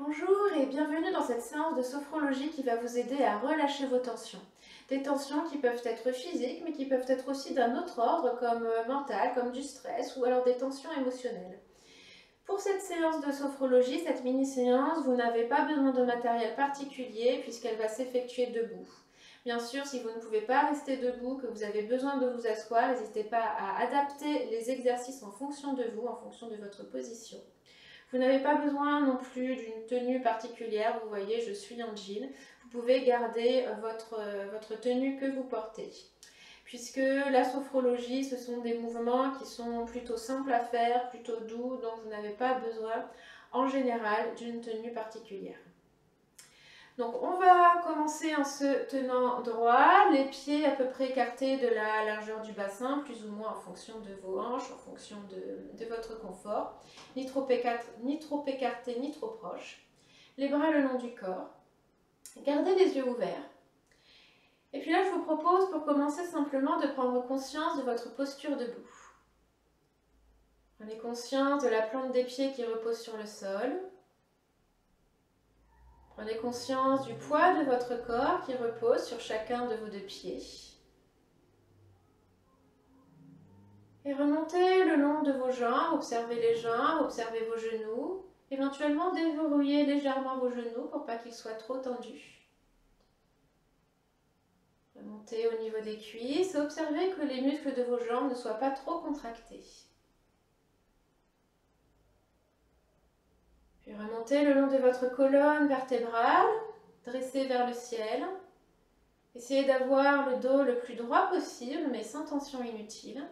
Bonjour et bienvenue dans cette séance de sophrologie qui va vous aider à relâcher vos tensions. Des tensions qui peuvent être physiques mais qui peuvent être aussi d'un autre ordre comme mental, comme du stress ou alors des tensions émotionnelles. Pour cette séance de sophrologie, cette mini-séance, vous n'avez pas besoin de matériel particulier puisqu'elle va s'effectuer debout. Bien sûr, si vous ne pouvez pas rester debout, que vous avez besoin de vous asseoir, n'hésitez pas à adapter les exercices en fonction de vous, en fonction de votre position. Vous n'avez pas besoin non plus d'une tenue particulière, vous voyez, je suis en jean. Vous pouvez garder votre tenue que vous portez. Puisque la sophrologie, ce sont des mouvements qui sont plutôt simples à faire, plutôt doux, donc vous n'avez pas besoin en général d'une tenue particulière. Donc on va commencer en se tenant droit, les pieds à peu près écartés de la largeur du bassin, plus ou moins en fonction de vos hanches, en fonction de votre confort. Ni trop écartés, ni trop proches. Les bras le long du corps. Gardez les yeux ouverts. Et puis là, je vous propose pour commencer simplement de prendre conscience de votre posture debout. Prenez conscience de la plante des pieds qui repose sur le sol. Prenez conscience du poids de votre corps qui repose sur chacun de vos deux pieds. Et remontez le long de vos jambes, observez les jambes, observez vos genoux. Éventuellement déverrouillez légèrement vos genoux pour pas qu'ils soient trop tendus. Remontez au niveau des cuisses et observez que les muscles de vos jambes ne soient pas trop contractés. Puis remontez le long de votre colonne vertébrale, dressez vers le ciel. Essayez d'avoir le dos le plus droit possible, mais sans tension inutile.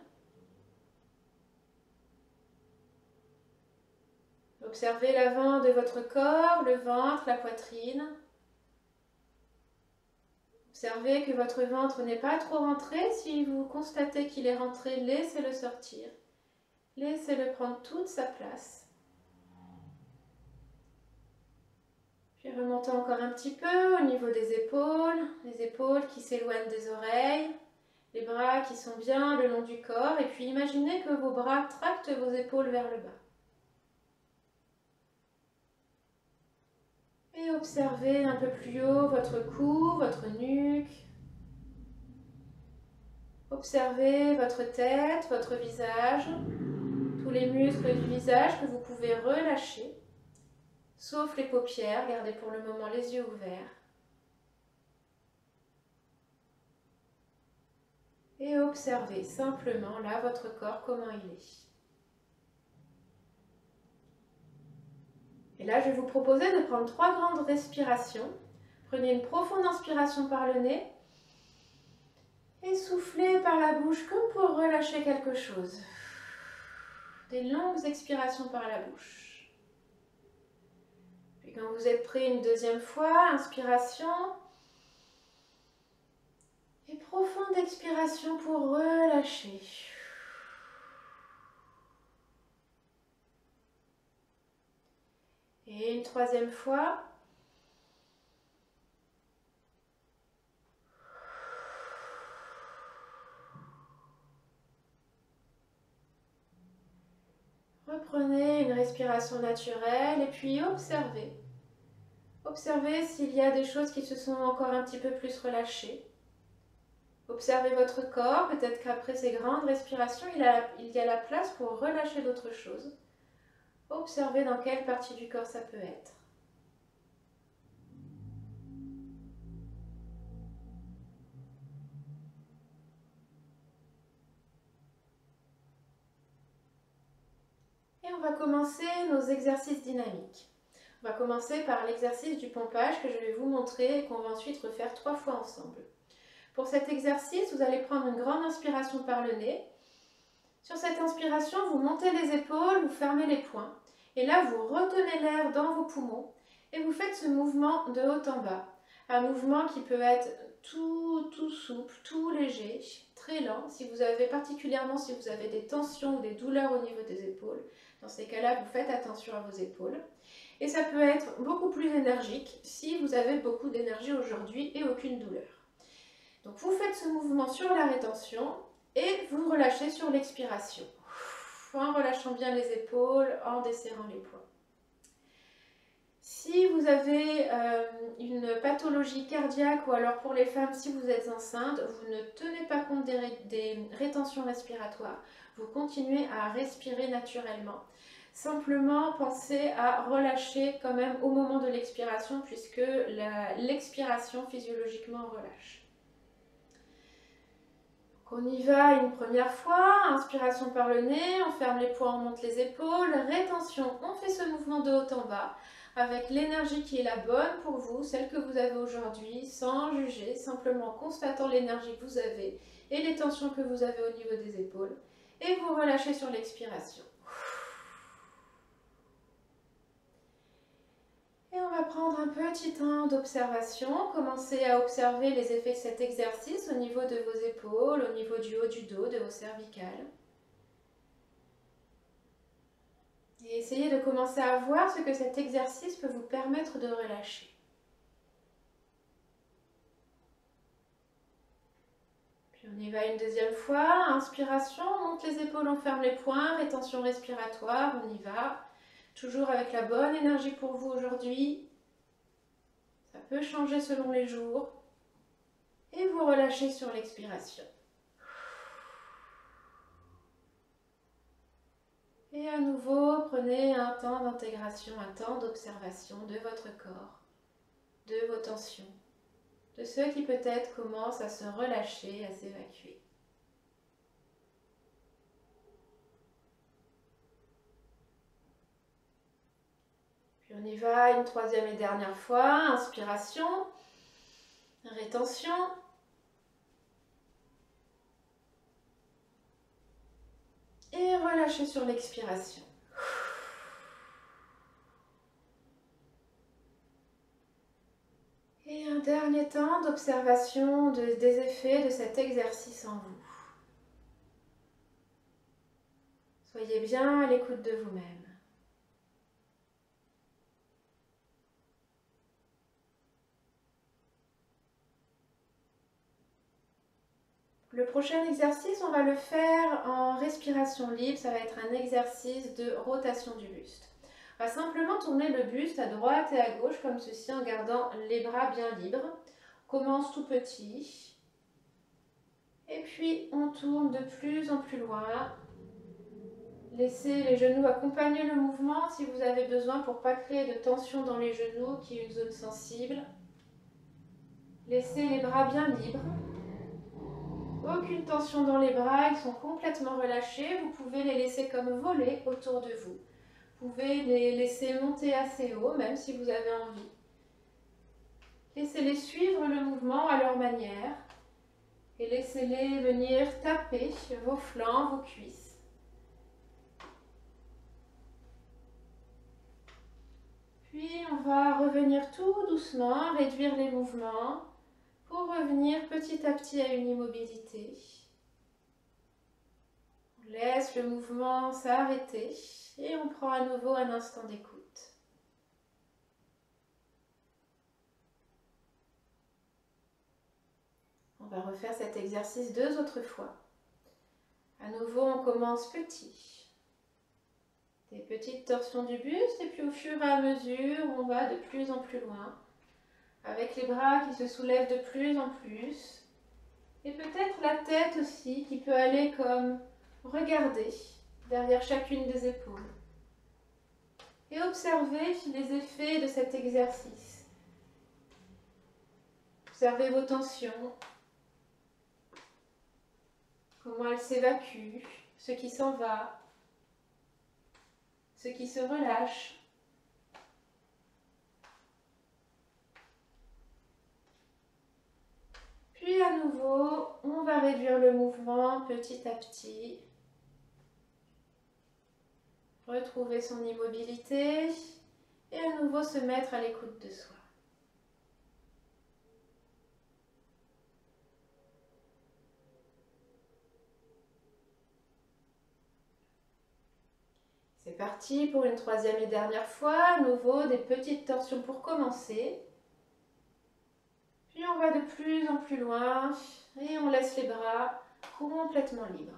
Observez l'avant de votre corps, le ventre, la poitrine. Observez que votre ventre n'est pas trop rentré. Si vous constatez qu'il est rentré, laissez-le sortir. Laissez-le prendre toute sa place. Puis remontez encore un petit peu au niveau des épaules, les épaules qui s'éloignent des oreilles, les bras qui sont bien le long du corps. Et puis imaginez que vos bras tractent vos épaules vers le bas. Et observez un peu plus haut votre cou, votre nuque. Observez votre tête, votre visage, tous les muscles du visage que vous pouvez relâcher, sauf les paupières, gardez pour le moment les yeux ouverts. Et observez simplement là votre corps, comment il est. Et là, je vais vous proposer de prendre 3 grandes respirations. Prenez une profonde inspiration par le nez et soufflez par la bouche comme pour relâcher quelque chose. Des longues expirations par la bouche. Puis quand vous êtes prêt une deuxième fois, inspiration. Et profonde expiration pour relâcher. Et une troisième fois. Reprenez une respiration naturelle et puis observez. Observez s'il y a des choses qui se sont encore un petit peu plus relâchées. Observez votre corps, peut-être qu'après ces grandes respirations, il y a la place pour relâcher d'autres choses. Observez dans quelle partie du corps ça peut être. Et on va commencer nos exercices dynamiques. On va commencer par l'exercice du pompage que je vais vous montrer et qu'on va ensuite refaire 3 fois ensemble. Pour cet exercice, vous allez prendre une grande inspiration par le nez. Sur cette inspiration, vous montez les épaules, vous fermez les poings. Et là, vous retenez l'air dans vos poumons et vous faites ce mouvement de haut en bas. Un mouvement qui peut être tout souple, tout léger, très lent. Particulièrement si vous avez des tensions ou des douleurs au niveau des épaules, dans ces cas-là, vous faites attention à vos épaules. Et ça peut être beaucoup plus énergique si vous avez beaucoup d'énergie aujourd'hui et aucune douleur. Donc vous faites ce mouvement sur la rétention et vous relâchez sur l'expiration. En relâchant bien les épaules, en desserrant les poings. Si avez une pathologie cardiaque ou alors pour les femmes, si vous êtes enceinte, vous ne tenez pas compte des rétentions respiratoires. Vous continuez à respirer naturellement. Simplement, pensez à relâcher quand même au moment de l'expiration puisque l'expiration physiologiquement relâche. On y va une première fois, inspiration par le nez, on ferme les poings, on monte les épaules, rétention, on fait ce mouvement de haut en bas avec l'énergie qui est la bonne pour vous, celle que vous avez aujourd'hui, sans juger, simplement constatant l'énergie que vous avez et les tensions que vous avez au niveau des épaules. Et vous relâchez sur l'expiration. Et on va prendre un petit temps d'observation, commencer à observer les effets de cet exercice au niveau de vos épaules, au niveau du haut du dos, de vos cervicales. Et essayez de commencer à voir ce que cet exercice peut vous permettre de relâcher. Puis on y va une deuxième fois, inspiration, on monte les épaules, on ferme les poings, rétention respiratoire, on y va. Toujours avec la bonne énergie pour vous aujourd'hui. Ça peut changer selon les jours. Et vous relâchez sur l'expiration. Et à nouveau, prenez un temps d'intégration, un temps d'observation de votre corps, de vos tensions, de ceux qui peut-être commencent à se relâcher, à s'évacuer. Puis on y va une troisième et dernière fois, inspiration, rétention. Et relâchez sur l'expiration. Et un dernier temps d'observation des effets de cet exercice en vous. Soyez bien à l'écoute de vous-même. Le prochain exercice, on va le faire en respiration libre. Ça va être un exercice de rotation du buste. On va simplement tourner le buste à droite et à gauche comme ceci en gardant les bras bien libres. On commence tout petit. Et puis on tourne de plus en plus loin. Laissez les genoux accompagner le mouvement si vous avez besoin pour ne pas créer de tension dans les genoux qui est une zone sensible. Laissez les bras bien libres. Aucune tension dans les bras, ils sont complètement relâchés. Vous pouvez les laisser comme voler autour de vous. Vous pouvez les laisser monter assez haut, même si vous avez envie. Laissez-les suivre le mouvement à leur manière. Et laissez-les venir taper vos flancs, vos cuisses. Puis on va revenir tout doucement, réduire les mouvements pour revenir petit à petit à une immobilité. On laisse le mouvement s'arrêter et on prend à nouveau un instant d'écoute. On va refaire cet exercice 2 autres fois. À nouveau, on commence petit. Des petites torsions du buste et puis au fur et à mesure, on va de plus en plus loin. Avec les bras qui se soulèvent de plus en plus. Et peut-être la tête aussi qui peut aller comme regarder derrière chacune des épaules. Et observer les effets de cet exercice. Observez vos tensions. Comment elles s'évacuent, ce qui s'en va, ce qui se relâche. Puis à nouveau, on va réduire le mouvement petit à petit. Retrouver son immobilité et à nouveau se mettre à l'écoute de soi. C'est parti pour une troisième et dernière fois. À nouveau, des petites torsions pour commencer. Puis on va de plus en plus loin et on laisse les bras complètement libres.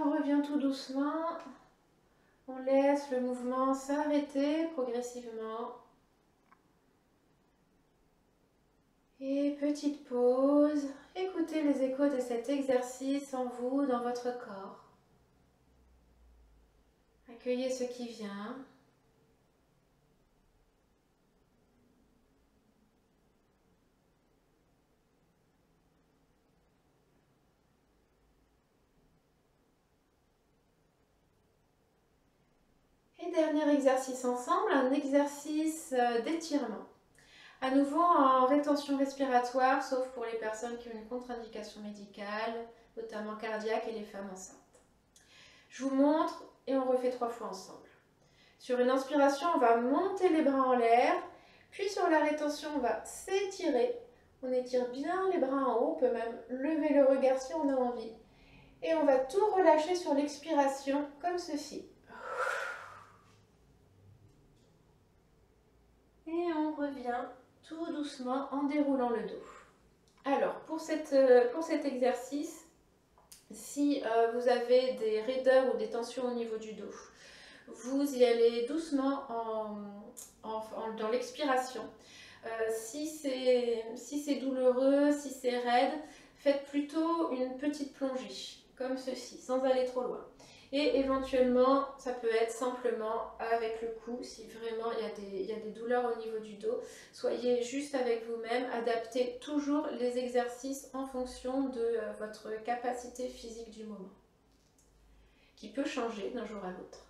on revient tout doucement. On laisse le mouvement s'arrêter progressivement. Et petite pause. Écoutez les échos de cet exercice en vous, dans votre corps. Accueillez ce qui vient. Et dernier exercice ensemble, un exercice d'étirement. À nouveau en rétention respiratoire, sauf pour les personnes qui ont une contre-indication médicale, notamment cardiaque et les femmes enceintes. Je vous montre et on refait 3 fois ensemble. Sur une inspiration, on va monter les bras en l'air, puis sur la rétention, on va s'étirer. On étire bien les bras en haut, on peut même lever le regard si on a envie. Et on va tout relâcher sur l'expiration, comme ceci. Et on revient tout doucement en déroulant le dos. Alors, pour cet exercice, si vous avez des raideurs ou des tensions au niveau du dos, vous y allez doucement dans l'expiration. Si c'est douloureux, si c'est raide, faites plutôt une petite plongée, comme ceci, sans aller trop loin. Et éventuellement, ça peut être simplement avec le cou, si vraiment il y a des douleurs au niveau du dos. Soyez juste avec vous-même, adaptez toujours les exercices en fonction de votre capacité physique du moment, qui peut changer d'un jour à l'autre.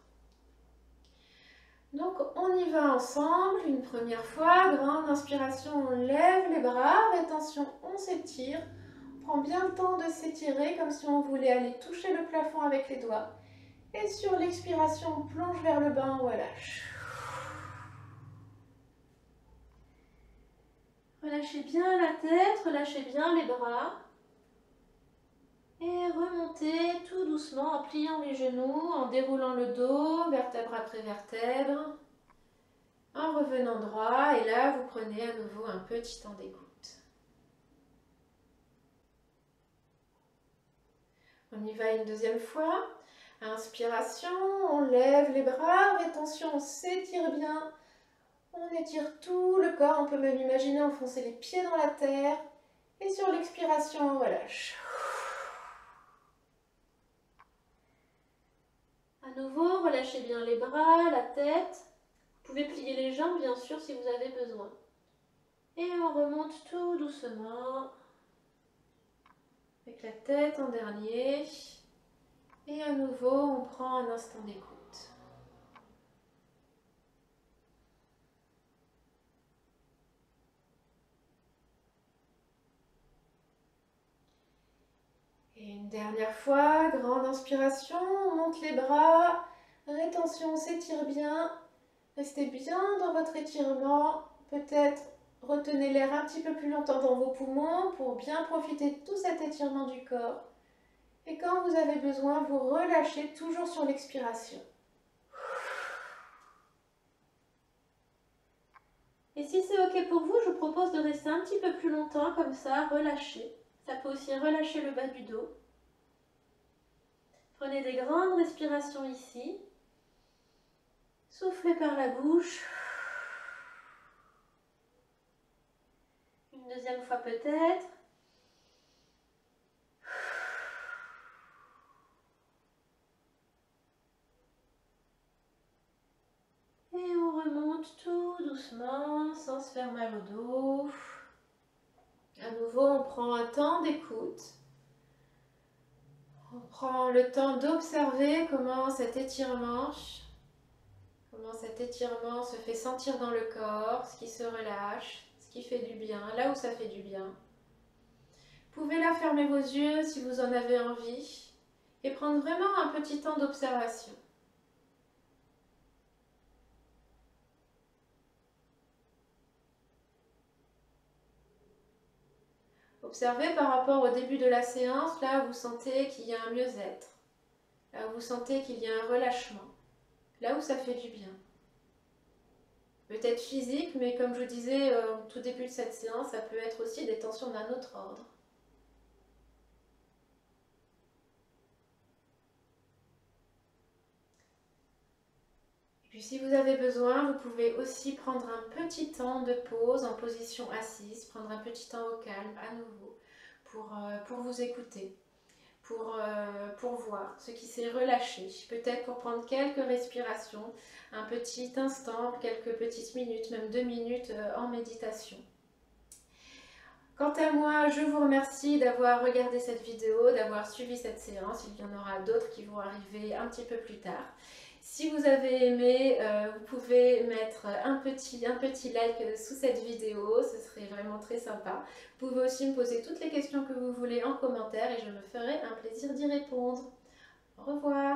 Donc on y va ensemble, une première fois, grande inspiration, on lève les bras, rétention, on s'étire. On prend bien le temps de s'étirer comme si on voulait aller toucher le plafond avec les doigts. Et sur l'expiration, on plonge vers le bas, on relâche. Relâchez bien la tête, relâchez bien les bras. Et remontez tout doucement en pliant les genoux, en déroulant le dos, vertèbre après vertèbre. En revenant droit, et là, vous prenez à nouveau un petit temps d'écoute. On y va une deuxième fois. Inspiration, on lève les bras, rétention, on s'étire bien. On étire tout le corps, on peut même imaginer enfoncer les pieds dans la terre. Et sur l'expiration, on relâche. À nouveau, relâchez bien les bras, la tête. Vous pouvez plier les jambes, bien sûr, si vous avez besoin. Et on remonte tout doucement. Avec la tête en dernier. Et à nouveau, on prend un instant d'écoute. Et une dernière fois, grande inspiration, on monte les bras, rétention, on s'étire bien. Restez bien dans votre étirement. Peut-être retenez l'air un petit peu plus longtemps dans vos poumons pour bien profiter de tout cet étirement du corps. Et quand vous avez besoin, vous relâchez toujours sur l'expiration. Et si c'est ok pour vous, je vous propose de rester un petit peu plus longtemps comme ça, relâché. Ça peut aussi relâcher le bas du dos. Prenez des grandes respirations ici. Soufflez par la bouche. Une deuxième fois peut-être. Et on remonte tout doucement, sans se faire mal au dos. À nouveau, on prend un temps d'écoute. On prend le temps d'observer comment cet étirement se fait sentir dans le corps, ce qui se relâche, ce qui fait du bien, là où ça fait du bien. Vous pouvez là fermer vos yeux si vous en avez envie et prendre vraiment un petit temps d'observation. Observez par rapport au début de la séance, là où vous sentez qu'il y a un mieux-être, là où vous sentez qu'il y a un relâchement, là où ça fait du bien. Peut-être physique, mais comme je vous disais au tout début de cette séance, ça peut être aussi des tensions d'un autre ordre. Puis si vous avez besoin, vous pouvez aussi prendre un petit temps de pause en position assise, prendre un petit temps au calme à nouveau pour vous écouter, pour voir ce qui s'est relâché. Peut-être pour prendre quelques respirations, un petit instant, quelques petites minutes, même 2 minutes en méditation. Quant à moi, je vous remercie d'avoir regardé cette vidéo, d'avoir suivi cette séance. Il y en aura d'autres qui vont arriver un petit peu plus tard. Si vous avez aimé, vous pouvez mettre un petit like sous cette vidéo, ce serait vraiment très sympa. Vous pouvez aussi me poser toutes les questions que vous voulez en commentaire et je me ferai un plaisir d'y répondre. Au revoir!